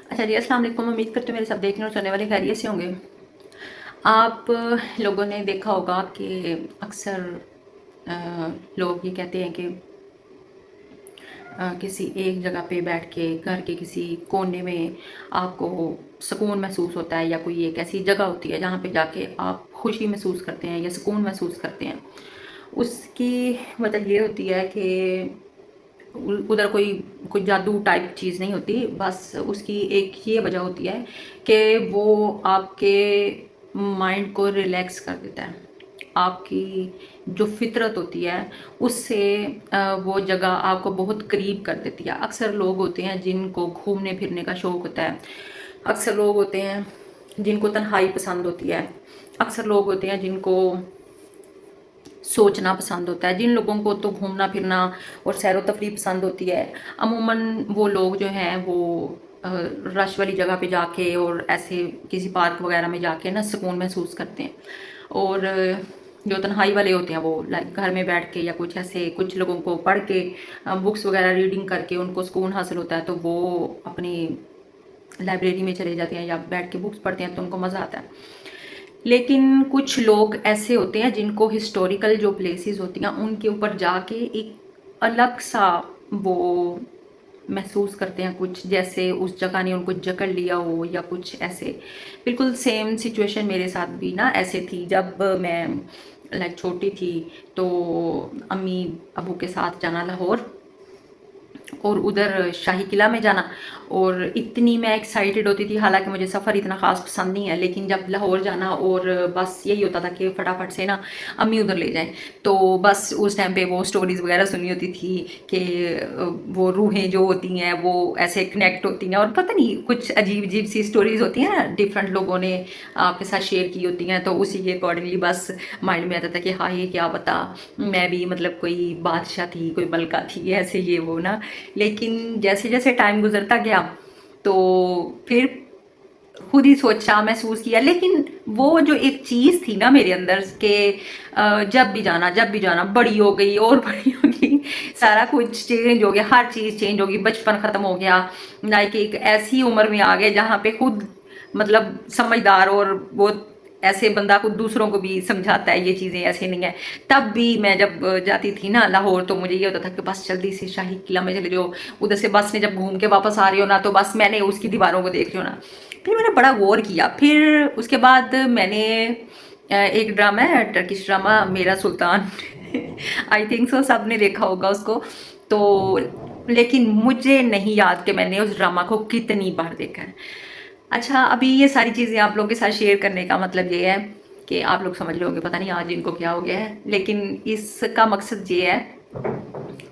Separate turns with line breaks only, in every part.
अच्छा जी, अस्सलाम वालेकुम। उम्मीद करती हूँ मेरे सब देखने और सुनने वाले खैरियत से होंगे। आप लोगों ने देखा होगा कि अक्सर लोग ये कहते हैं कि किसी एक जगह पे बैठ के घर के किसी कोने में आपको सुकून महसूस होता है, या कोई एक ऐसी जगह होती है जहाँ पे जाके आप खुशी महसूस करते हैं या सुकून महसूस करते हैं। उसकी वजह ये होती है कि उधर कोई कोई जादू टाइप चीज़ नहीं होती, बस उसकी एक ये वजह होती है कि वो आपके माइंड को रिलैक्स कर देता है। आपकी जो फितरत होती है उससे वो जगह आपको बहुत करीब कर देती है। अक्सर लोग होते हैं जिनको घूमने फिरने का शौक़ होता है, अक्सर लोग होते हैं जिनको तन्हाई पसंद होती है, अक्सर लोग होते हैं जिनको सोचना पसंद होता है। जिन लोगों को तो घूमना फिरना और सैर व तफरीह पसंद होती है, अमूमन वो लोग जो हैं वो रश वाली जगह पे जाके और ऐसे किसी पार्क वगैरह में जाके ना सुकून महसूस करते हैं। और जो तन्हाई वाले होते हैं वो लाइक घर में बैठ के या कुछ ऐसे, कुछ लोगों को पढ़ के बुक्स वगैरह रीडिंग करके उनको सुकून हासिल होता है, तो वो अपनी लाइब्रेरी में चले जाते हैं या बैठ के बुक्स पढ़ते हैं तो उनको मज़ा आता है। लेकिन कुछ लोग ऐसे होते हैं जिनको हिस्टोरिकल जो प्लेसेस होती हैं उनके ऊपर जाके एक अलग सा वो महसूस करते हैं, कुछ जैसे उस जगह ने उनको जकड़ लिया हो या कुछ ऐसे। बिल्कुल सेम सिचुएशन मेरे साथ भी ना ऐसे थी जब मैं लाइक छोटी थी। तो अम्मी अबू के साथ जाना लाहौर और उधर शाही किला में जाना, और इतनी मैं एक्साइटेड होती थी। हालांकि मुझे सफ़र इतना ख़ास पसंद नहीं है, लेकिन जब लाहौर जाना और बस यही होता था कि फटाफट से ना अम्मी उधर ले जाएं। तो बस उस टाइम पे वो स्टोरीज़ वगैरह सुनी होती थी कि वो रूहें जो होती हैं वो ऐसे कनेक्ट होती हैं, और पता नहीं कुछ अजीब अजीब सी स्टोरीज़ होती हैं ना, डिफरेंट लोगों ने आपके साथ शेयर की होती हैं। तो उसी के अकॉर्डिंगली बस माइंड में आता था कि हाँ ये क्या पता मैं भी मतलब कोई बादशाह थी, कोई मलका थी, ऐसे ये वो ना। लेकिन जैसे जैसे टाइम गुजरता गया तो फिर खुद ही सोचा, महसूस किया। लेकिन वो जो एक चीज़ थी ना मेरे अंदर के जब भी जाना बड़ी हो गई और बड़ी हो गई, सारा कुछ चेंज हो गया, हर चीज़ चेंज हो गई, बचपन ख़त्म हो गया। लाइक एक ऐसी उम्र में आ गए जहाँ पे खुद मतलब समझदार और वो ऐसे बंदा को दूसरों को भी समझाता है ये चीज़ें ऐसे नहीं है। तब भी मैं जब जाती थी ना लाहौर तो मुझे ये होता था कि बस जल्दी से शाही किला में चले जाओ। उधर से बस में जब घूम के वापस आ रही हो ना तो बस मैंने उसकी दीवारों को देख रही हो ना। फिर मैंने बड़ा गौर किया। फिर उसके बाद मैंने एक ड्रामा है टर्किश ड्रामा मेरा सुल्तान आई थिंक सो सब ने देखा होगा उसको। तो लेकिन मुझे नहीं याद कि मैंने उस ड्रामा को कितनी बार देखा है। अच्छा, अभी ये सारी चीज़ें आप लोगों के साथ शेयर करने का मतलब ये है कि आप लोग समझ रहे होंगे पता नहीं आज इनको क्या हो गया है, लेकिन इसका मकसद ये है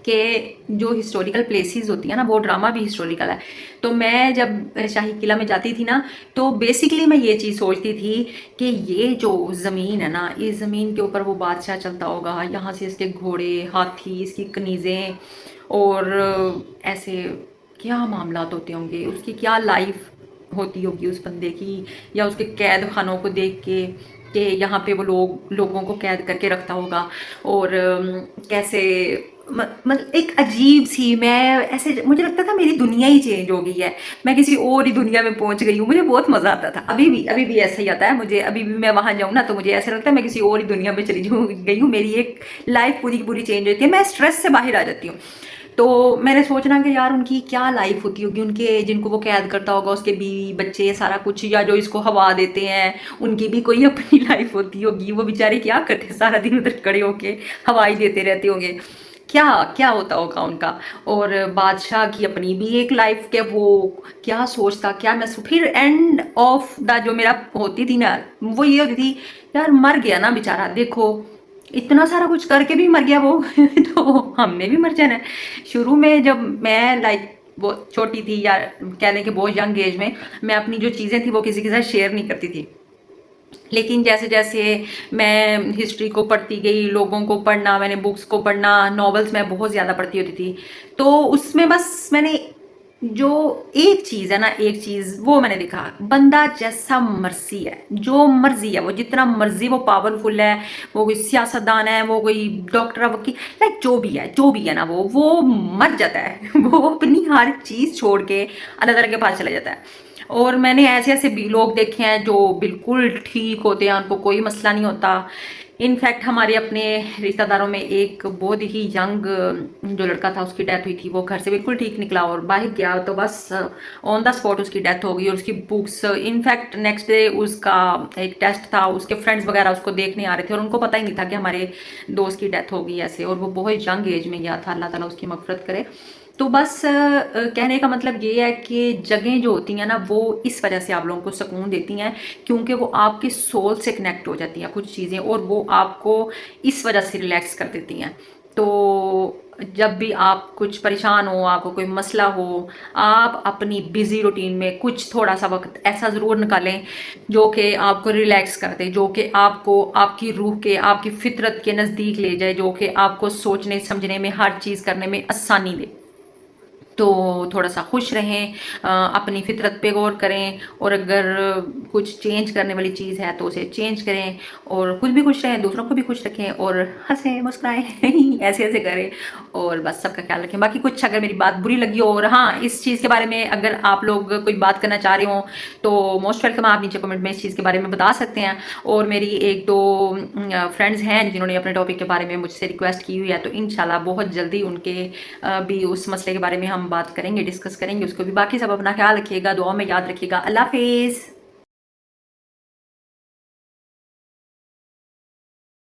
कि जो हिस्टोरिकल प्लेसेस होती हैं ना वो ड्रामा भी हिस्टोरिकल है। तो मैं जब शाही किला में जाती थी ना तो बेसिकली मैं ये चीज़ सोचती थी कि ये जो ज़मीन है ना, इस ज़मीन के ऊपर वो बादशाह चलता होगा, यहाँ से इसके घोड़े, हाथी, इसकी कनीज़ें और ऐसे क्या मामलात होते होंगे, उसकी क्या लाइफ होती होगी उस बंदे की, या उसके कैद खानों को देख के कि यहाँ पे वो लोगों को कैद करके रखता होगा। और कैसे मतलब एक अजीब सी, मैं ऐसे मुझे लगता था मेरी दुनिया ही चेंज हो गई है, मैं किसी और ही दुनिया में पहुंच गई हूँ। मुझे बहुत मज़ा आता था। अभी भी ऐसा ही आता है मुझे। अभी भी मैं वहाँ जाऊँ ना तो मुझे ऐसा लगता है मैं किसी और ही दुनिया में चली गई हूँ। मेरी एक लाइफ पूरी की पूरी चेंज होती है, मैं स्ट्रेस से बाहर आ जाती हूँ। तो मैंने सोचना कि यार उनकी क्या लाइफ होती होगी, उनके जिनको वो कैद करता होगा उसके बीवी बच्चे सारा कुछ, या जो इसको हवा देते हैं उनकी भी कोई अपनी लाइफ होती होगी। वो बेचारे क्या करते हैं, सारा दिन उधर खड़े होके हवाई देते रहते होंगे, क्या क्या होता होगा उनका। और बादशाह की अपनी भी एक लाइफ के वो क्या सोचता, क्या मैं फिर एंड ऑफ द जो मेरा होती थी ना वो ये होती थी, यार मर गया ना बेचारा, देखो इतना सारा कुछ करके भी मर गया वो तो हमने भी मर जाना है। शुरू में जब मैं लाइक वो छोटी थी, या कहने के बहुत यंग एज में, मैं अपनी जो चीज़ें थी वो किसी के साथ शेयर नहीं करती थी। लेकिन जैसे जैसे मैं हिस्ट्री को पढ़ती गई, लोगों को पढ़ना, मैंने बुक्स को पढ़ना, नॉवेल्स मैं बहुत ज़्यादा पढ़ती होती थी, तो उसमें बस मैंने जो एक चीज़ है ना, एक चीज़ वो मैंने देखा, बंदा जैसा मर्जी है, जो मर्जी है, वो जितना मर्जी वो पावरफुल है, वो कोई सियासतदान है, वो कोई डॉक्टर वकील, लाइक जो भी है ना, वो मर जाता है वो अपनी हर चीज़ छोड़ के अल्लाह ताला के पास चला जाता है। और मैंने ऐसे ऐसे भी लोग देखे हैं जो बिल्कुल ठीक होते हैं, उनको कोई मसला नहीं होता। इनफैक्ट हमारे अपने रिश्तेदारों में एक बहुत ही यंग जो लड़का था, उसकी डेथ हुई थी। वो घर से बिल्कुल ठीक निकला और बाहर गया तो बस ऑन द स्पॉट उसकी डेथ हो गई। और उसकी बुक्स, इनफैक्ट नेक्स्ट डे उसका एक टेस्ट था, उसके फ्रेंड्स वगैरह उसको देखने आ रहे थे और उनको पता ही नहीं था कि हमारे दोस्त की डेथ हो गई ऐसे। और वो बहुत यंग एज में गया था, अल्लाह ताला उसकी मगफरत करे। तो बस कहने का मतलब ये है कि जगहें जो होती हैं ना, वो इस वजह से आप लोगों को सुकून देती हैं, क्योंकि वो आपके सोल से कनेक्ट हो जाती हैं कुछ चीज़ें, और वो आपको इस वजह से रिलैक्स कर देती हैं। तो जब भी आप कुछ परेशान हो, आपको कोई मसला हो, आप अपनी बिजी रूटीन में कुछ थोड़ा सा वक्त ऐसा ज़रूर निकालें जो कि आपको रिलैक्स कर दे, जो कि आपको आपकी रूह के, आपकी फितरत के नज़दीक ले जाए, जो कि आपको सोचने समझने में, हर चीज़ करने में आसानी दे। तो थोड़ा सा खुश रहें, अपनी फितरत पे गौर करें, और अगर कुछ चेंज करने वाली चीज़ है तो उसे चेंज करें, और खुद भी खुश रहें, दूसरों को भी खुश रखें, और हंसें मुस्कुराएं ऐसे ऐसे करें, और बस सबका ख्याल रखें। बाकी कुछ अगर मेरी बात बुरी लगी हो, और हाँ, इस चीज़ के बारे में अगर आप लोग कोई बात करना चाह रहे हो तो मोस्ट वेलकम, आप नीचे कमेंट में इस चीज़ के बारे में बता सकते हैं। और मेरी एक दो फ्रेंड्स हैं जिन्होंने अपने टॉपिक के बारे में मुझसे रिक्वेस्ट की हुई है, तो इंशाल्लाह बहुत जल्दी उनके भी उस मसले के बारे में हम बात करेंगे, डिस्कस करेंगे उसको भी। बाकी सब अपना ख्याल रखिएगा, दुआ में याद रखिएगा। अल्लाह हाफिज़।